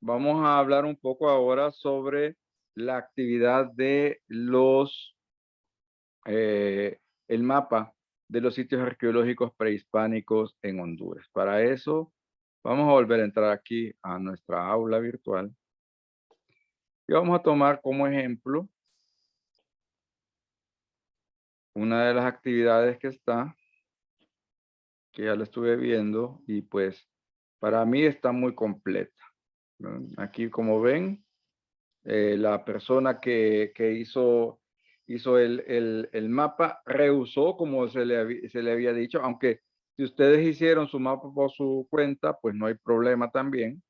vamos a hablar un poco ahora sobre la actividad de el mapa de los sitios arqueológicos prehispánicos en Honduras. Para eso, vamos a volver a entrar aquí a nuestra aula virtual y vamos a tomar como ejemplo una de las actividades que está, que ya la estuve viendo y pues para mí está muy completa, ¿no? Aquí, como ven, la persona que hizo el mapa rehusó, como se le había dicho, aunque si ustedes hicieron su mapa por su cuenta, pues no hay problema también.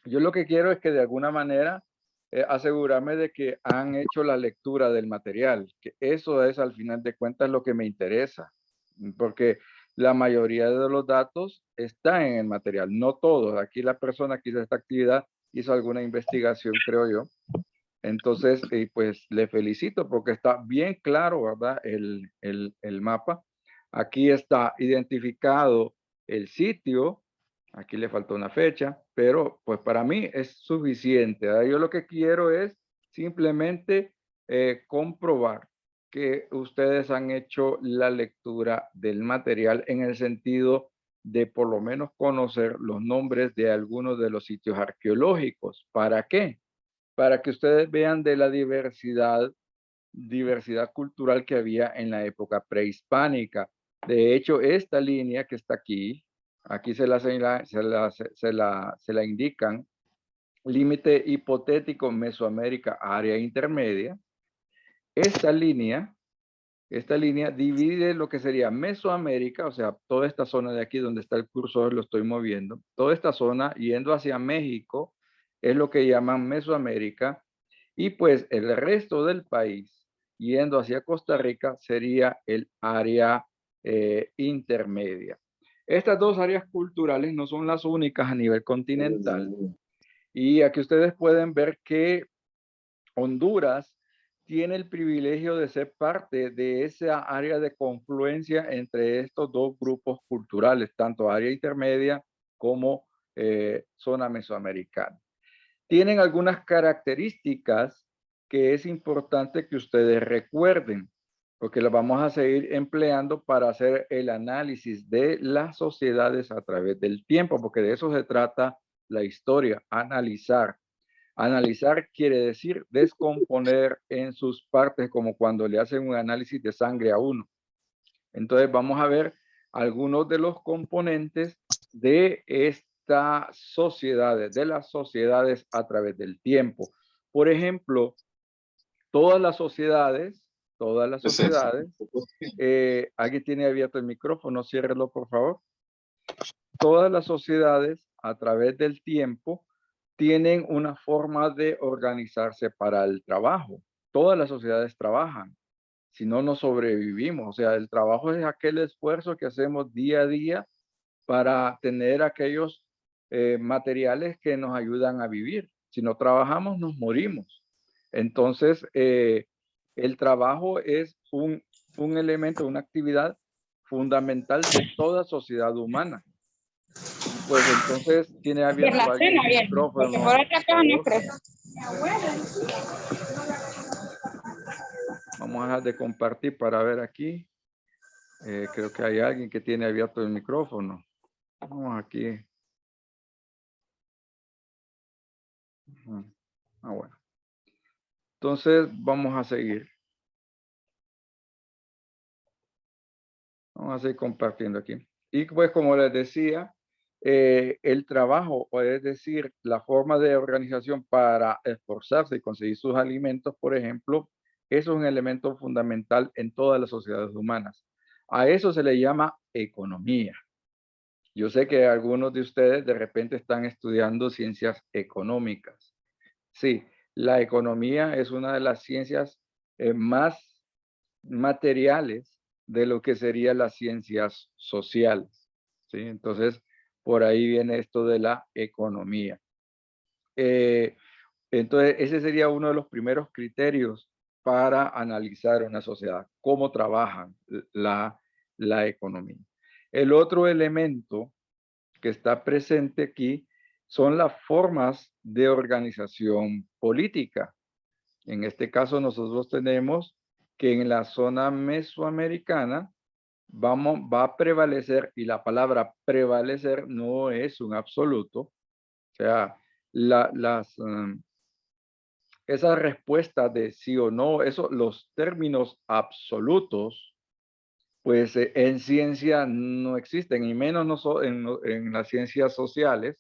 Yo lo que quiero es que de alguna manera asegurarme de que han hecho la lectura del material, que eso es al final de cuentas lo que me interesa, porque la mayoría de los datos están en el material, no todos. Aquí la persona que hizo esta actividad hizo alguna investigación, creo yo. Entonces, pues le felicito porque está bien claro, ¿verdad? El mapa. Aquí está identificado el sitio. Aquí le faltó una fecha, pero pues para mí es suficiente, ¿verdad? Yo lo que quiero es simplemente comprobar que ustedes han hecho la lectura del material en el sentido de por lo menos conocer los nombres de algunos de los sitios arqueológicos. ¿Para qué? Para que ustedes vean de la diversidad cultural que había en la época prehispánica. De hecho, esta línea que está aquí, aquí se la indican, límite hipotético Mesoamérica, área intermedia. Esta línea, esta línea divide lo que sería Mesoamérica, o sea, toda esta zona de aquí donde está el cursor, lo estoy moviendo, toda esta zona yendo hacia México, es lo que llaman Mesoamérica, y pues el resto del país, yendo hacia Costa Rica, sería el área intermedia. Estas dos áreas culturales no son las únicas a nivel continental. Y aquí ustedes pueden ver que Honduras tiene el privilegio de ser parte de esa área de confluencia entre estos dos grupos culturales, tanto área intermedia como zona mesoamericana. Tienen algunas características que es importante que ustedes recuerden, porque las vamos a seguir empleando para hacer el análisis de las sociedades a través del tiempo, porque de eso se trata la historia, analizar. Analizar quiere decir descomponer en sus partes, como cuando le hacen un análisis de sangre a uno. Entonces vamos a ver algunos de los componentes de estas sociedades, de las sociedades a través del tiempo. Por ejemplo, todas las sociedades, alguien tiene abierto el micrófono, ciérrelo por favor. Todas las sociedades a través del tiempo tienen una forma de organizarse para el trabajo. Todas las sociedades trabajan, si no, no sobrevivimos. O sea, el trabajo es aquel esfuerzo que hacemos día a día para tener aquellos materiales que nos ayudan a vivir. Si no trabajamos, nos morimos. Entonces, el trabajo es un elemento, una actividad fundamental de toda sociedad humana. Y pues entonces tiene Por abierto la alguien cena el viene, porque micrófono, por por otra cosa no favor. creo. Vamos a dejar de compartir para ver aquí. Creo que hay alguien que tiene abierto el micrófono. Vamos aquí. Bueno. Entonces vamos a seguir. Vamos a seguir compartiendo aquí. Y pues como les decía, el trabajo, o es decir, la forma de organización para esforzarse y conseguir sus alimentos, por ejemplo, eso es un elemento fundamental en todas las sociedades humanas. A eso se le llama economía. Yo sé que algunos de ustedes de repente están estudiando ciencias económicas. Sí, la economía es una de las ciencias más materiales de lo que serían las ciencias sociales, ¿sí? Entonces, por ahí viene esto de la economía. Entonces, ese sería uno de los primeros criterios para analizar una sociedad, cómo trabaja la economía. El otro elemento que está presente aquí son las formas de organización política. En este caso, nosotros tenemos que en la zona mesoamericana va a prevalecer, y la palabra prevalecer no es un absoluto, o sea, esa respuesta de sí o no, los términos absolutos, pues en ciencia no existen, y menos en las ciencias sociales,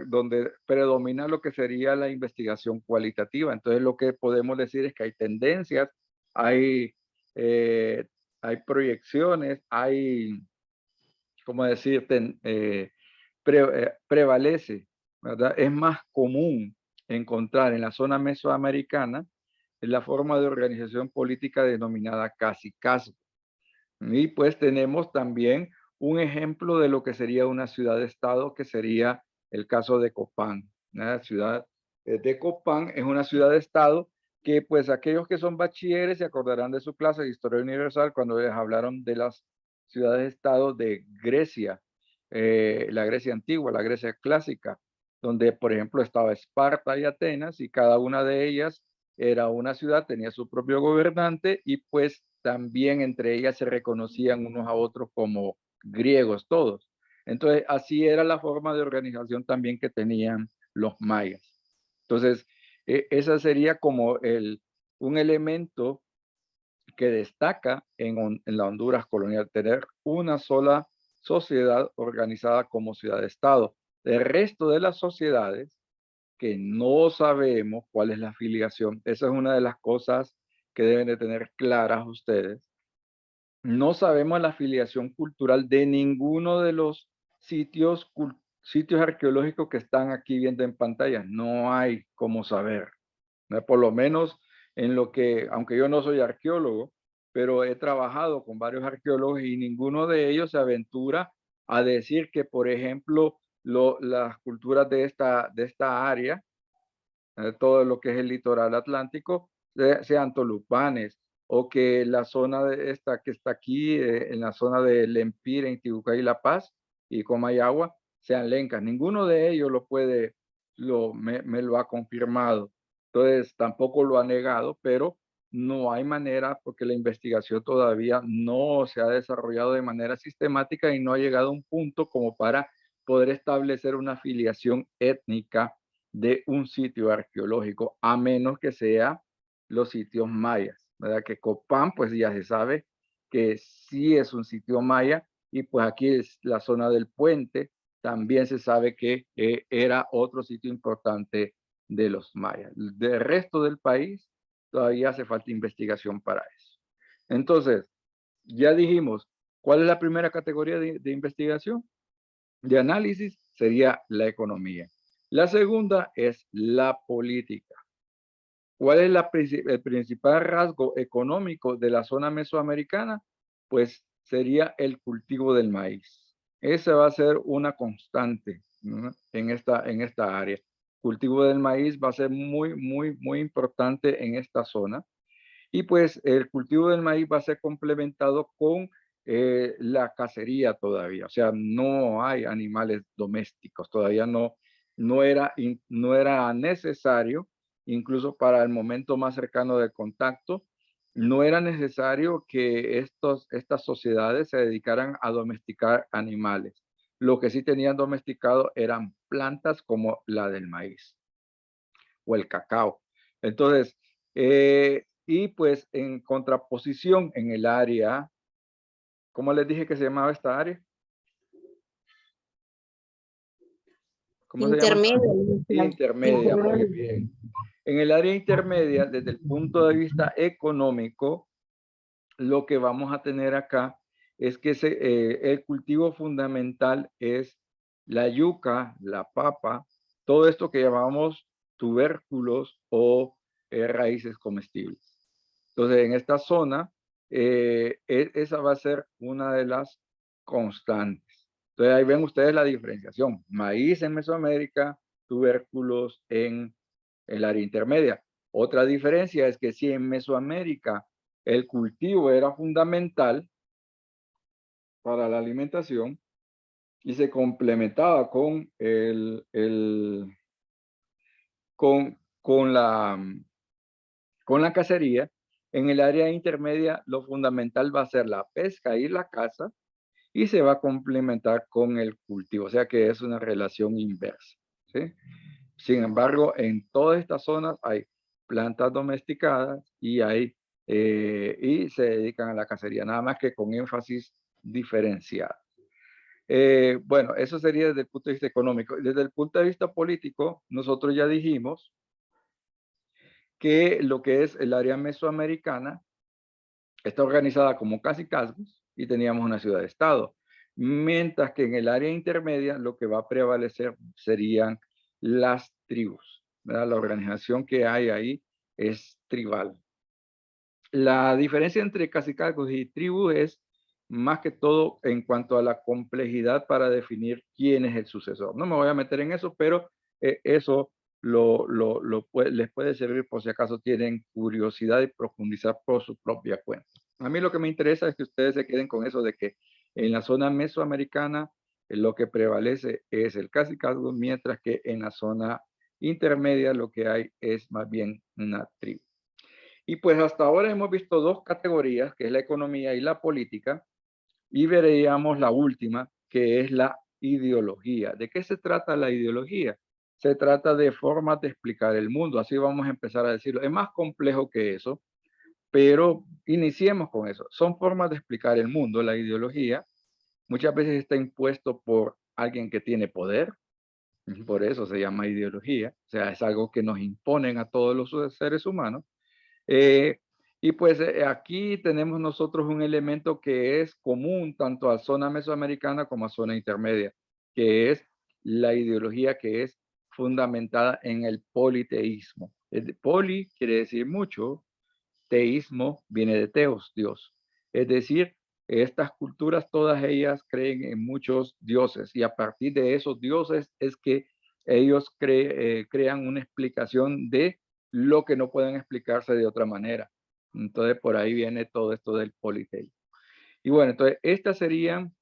donde predomina lo que sería la investigación cualitativa. Entonces, lo que podemos decir es que hay tendencias, hay, eh, hay proyecciones, hay, ¿cómo decir? Prevalece, ¿verdad? Es más común encontrar en la zona mesoamericana la forma de organización política denominada casi caso. Y pues tenemos también un ejemplo de lo que sería una ciudad-estado, que sería el caso de Copán. La ciudad de Copán es una ciudad-estado que pues aquellos que son bachilleres se acordarán de su clase de Historia Universal cuando les hablaron de las ciudades-estado de Grecia, la Grecia antigua, la Grecia clásica, donde por ejemplo estaba Esparta y Atenas, y cada una de ellas era una ciudad, tenía su propio gobernante, y pues también entre ellas se reconocían unos a otros como griegos todos. Entonces, así era la forma de organización también que tenían los mayas. Entonces, esa sería como un elemento que destaca en la Honduras colonial, tener una sola sociedad organizada como ciudad-estado. El resto de las sociedades que no sabemos cuál es la afiliación. Esa es una de las cosas que deben de tener claras ustedes. No sabemos la afiliación cultural de ninguno de los sitios arqueológicos que están aquí viendo en pantalla. No hay cómo saber. ¿No? Por lo menos en lo que, aunque yo no soy arqueólogo, pero he trabajado con varios arqueólogos y ninguno de ellos se aventura a decir que, por ejemplo, las culturas de esta área, todo lo que es el litoral atlántico, sean tolupanes, o que la zona de esta que está aquí, en la zona de Lempira, Intibucá y La Paz y Comayagua, sean lencas. Ninguno de ellos me lo ha confirmado. Entonces, tampoco lo ha negado, pero no hay manera porque la investigación todavía no se ha desarrollado de manera sistemática y no ha llegado a un punto como para poder establecer una afiliación étnica de un sitio arqueológico, a menos que sea los sitios mayas, ¿verdad? Que Copán, pues ya se sabe que sí es un sitio maya, y pues aquí es la zona del puente, también se sabe que era otro sitio importante de los mayas. Del resto del país todavía hace falta investigación para eso. Entonces, ya dijimos, ¿cuál es la primera categoría de investigación? De análisis sería la economía. La segunda es la política. ¿Cuál es el principal rasgo económico de la zona mesoamericana? Pues sería el cultivo del maíz. Esa va a ser una constante, ¿no? en esta área. Cultivo del maíz va a ser muy importante en esta zona. Y pues el cultivo del maíz va a ser complementado con la cacería todavía. O sea, no hay animales domésticos, todavía no era necesario, incluso para el momento más cercano del contacto, no era necesario que estas sociedades se dedicaran a domesticar animales. Lo que sí tenían domesticado eran plantas como la del maíz o el cacao. Entonces, y pues en contraposición en el área, ¿cómo les dije que se llamaba esta área? ¿Cómo se llama esta área? Intermedio. Intermedia, muy Intermedio. bien. En el área intermedia, desde el punto de vista económico, lo que vamos a tener acá es que el cultivo fundamental es la yuca, la papa, todo esto que llamamos tubérculos o raíces comestibles. Entonces, en esta zona, esa va a ser una de las constantes. Entonces, ahí ven ustedes la diferenciación. Maíz en Mesoamérica, tubérculos en el área intermedia. Otra diferencia es que si en Mesoamérica el cultivo era fundamental para la alimentación, y se complementaba con con la cacería. En el área intermedia, lo fundamental va a ser la pesca y la caza, y se va a complementar con el cultivo, o sea que es una relación inversa, ¿sí? Sin embargo, en todas estas zonas hay plantas domesticadas y se dedican a la cacería, nada más que con énfasis diferenciado. Bueno, eso sería desde el punto de vista económico. Desde el punto de vista político, nosotros ya dijimos que lo que es el área mesoamericana está organizada como cacicazgos y teníamos una ciudad-estado, mientras que en el área intermedia lo que va a prevalecer serían las tribus, ¿verdad? La organización que hay ahí es tribal. La diferencia entre cacicazgos y tribu es más que todo en cuanto a la complejidad para definir quién es el sucesor. No me voy a meter en eso, pero eso les puede servir por si acaso tienen curiosidad y profundizar por su propia cuenta. A mí lo que me interesa es que ustedes se queden con eso de que en la zona mesoamericana lo que prevalece es el cacicazgo, mientras que en la zona intermedia lo que hay es más bien una tribu. Y pues hasta ahora hemos visto dos categorías, que es la economía y la política, y veríamos la última, que es la ideología. ¿De qué se trata la ideología? Se trata de formas de explicar el mundo, así vamos a empezar a decirlo. Es más complejo que eso, pero iniciemos con eso. Son formas de explicar el mundo. La ideología muchas veces está impuesto por alguien que tiene poder, por eso se llama ideología, o sea, es algo que nos imponen a todos los seres humanos. Eh, y pues aquí tenemos nosotros un elemento que es común tanto a zona mesoamericana como a zona intermedia, que es la ideología que es fundamentada en el politeísmo. Poli quiere decir mucho, teísmo viene de teos, Dios. Es decir, estas culturas, todas ellas creen en muchos dioses y a partir de esos dioses es que ellos crean una explicación de lo que no pueden explicarse de otra manera. Entonces, por ahí viene todo esto del politeísmo. Y bueno, entonces, estas serían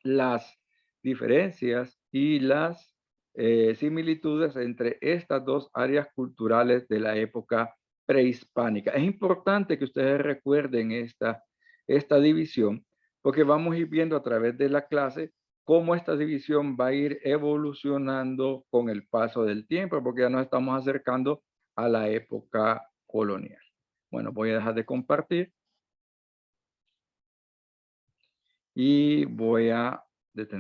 las diferencias y las similitudes entre estas dos áreas culturales de la época prehispánica. Es importante que ustedes recuerden esta división, porque vamos a ir viendo a través de la clase cómo esta división va a ir evolucionando con el paso del tiempo, porque ya nos estamos acercando a la época colonial. Bueno, voy a dejar de compartir y voy a detener.